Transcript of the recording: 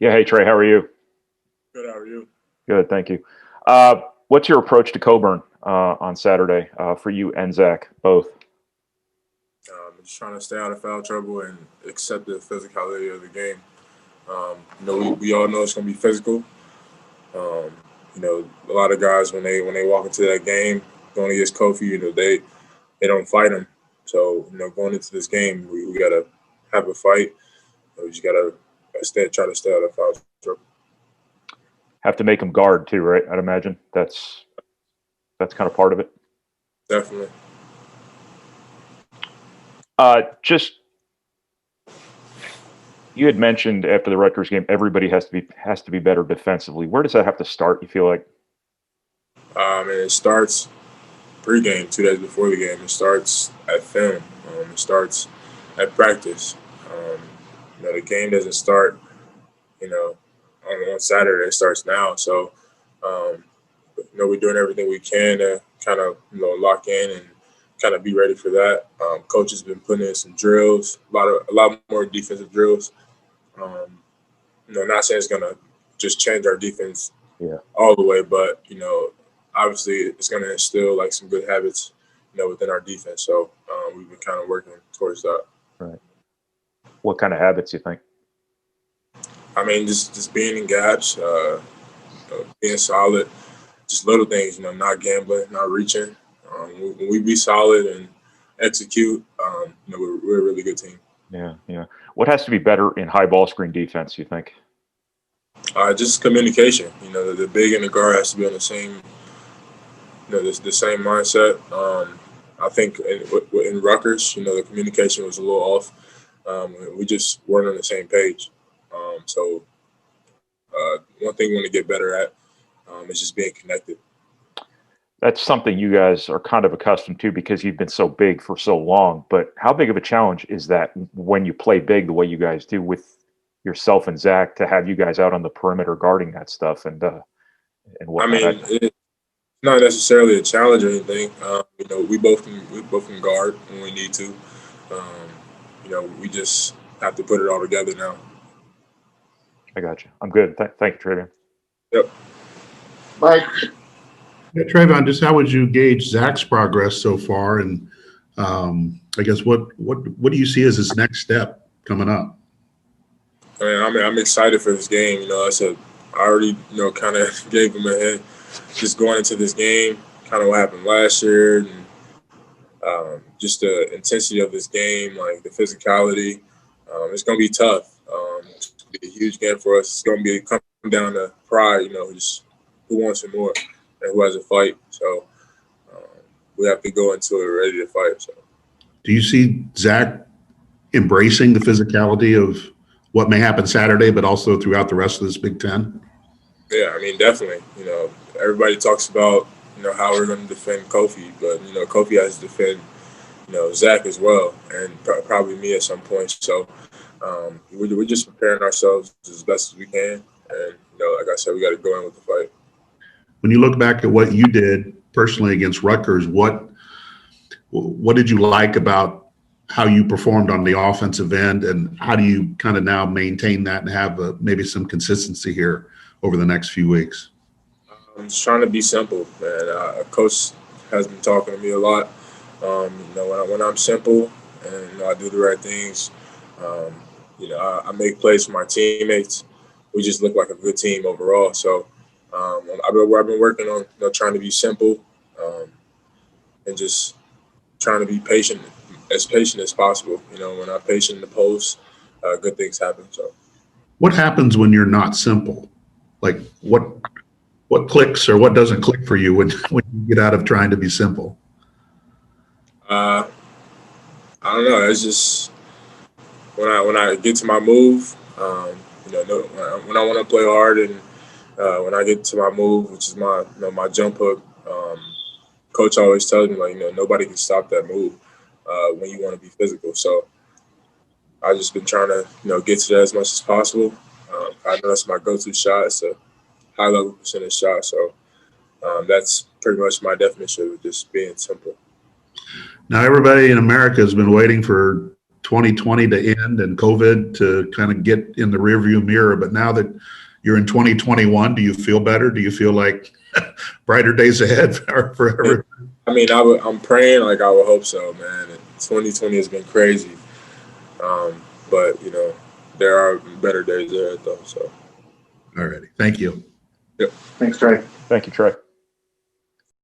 Yeah. Hey, Trey, how are you? Good, how are you? Good, thank you. What's your approach to Coburn on Saturday for you and Zach both? Just trying to stay out of foul trouble and accept the physicality of the game. We all know it's going to be physical. Um, a lot of guys when they walk into that game going against Kofi, they don't fight him. So going into this game, we got to have a fight. We just got to try to stay out of foul trouble. Have to make them guard too, right? I'd imagine that's kind of part of it. Definitely. Just you had mentioned after the Rutgers game, everybody has to be better defensively. Where does that have to start? You feel like? And it starts pregame, 2 days before the game. It starts at film. It starts at practice. Um, the game doesn't start, you know, on Saturday. It starts now. So, um, we're doing everything we can to kind of, lock in and kind of be ready for that. Coach has been putting in some drills, a lot more defensive drills. Um, not saying it's gonna just change our defense Yeah. all the way, but obviously it's gonna instill like some good habits, within our defense. So we've been kind of working towards that. Right. What kind of habits you think? I mean, just being in gaps, being solid, just little things. Not gambling, not reaching. When we be solid and execute, we're a really good team. Yeah, yeah. What has to be better in high ball screen defense? You think? Just communication. The big and the guard has to be on the same mindset. I think in Rutgers, the communication was a little off. We just weren't on the same page. One thing we want to get better at is just being connected. That's something you guys are kind of accustomed to because you've been so big for so long. But how big of a challenge is that when you play big the way you guys do with yourself and Zach to have you guys out on the perimeter guarding that stuff and I whatnot? mean, it's not necessarily a challenge or anything. We both can guard when we need to. Um, we just have to put it all together now. I got you. I'm good. Thank you, Trevion. Yep. Mike. Yeah, Trevion, just how would you gauge Zach's progress so far, and I guess what do you see as his next step coming up? I'm excited for this game. I already kind of gave him a hint. Just going into this game, kind of what happened last year, and just the intensity of this game, like the physicality. It's going to be tough. It's going to be a huge game for us. It's going to be come down to pride. Just who wants it more and who has a fight. So um, we have to go into it ready to fight. So. Do you see Zach embracing the physicality of what may happen Saturday, but also throughout the rest of this Big Ten? Yeah, I mean, definitely. Everybody talks about how we're going to defend Kofi, but Kofi has to defend Zach as well, and probably me at some point. So we're just preparing ourselves as best as we can, and like I said, we got to go in with the fight. When you look back at what you did personally against Rutgers, what did you like about how you performed on the offensive end, and how do you kind of now maintain that and have maybe some consistency here over the next few weeks? I'm just trying to be simple, man. Coach has been talking to me a lot. When I'm simple and I do the right things, um, I make plays for my teammates. We just look like a good team overall. So I've been working on trying to be simple and just trying to be patient as possible. When I'm patient in the post, good things happen. So. What happens when you're not simple? Like what clicks or what doesn't click for you when you get out of trying to be simple? Uh, I don't know. It's just when I get to my move, when I want to play hard and when I get to my move, which is my my jump hook. Coach always tells me like nobody can stop that move when you want to be physical. So I've just been trying to get to that as much as possible. I know that's my go-to shot. It's a high level percentage shot. So that's pretty much my definition of just being simple. Now, everybody in America has been waiting for 2020 to end and COVID to kind of get in the rearview mirror. But now that you're in 2021, do you feel better? Do you feel like brighter days ahead forever? I mean, I'm praying, like, I would hope so, man. And 2020 has been crazy. But, you know, there are better days ahead, though. So, All righty. Thank you. yep. Thanks, Trey. Thank you, Trey.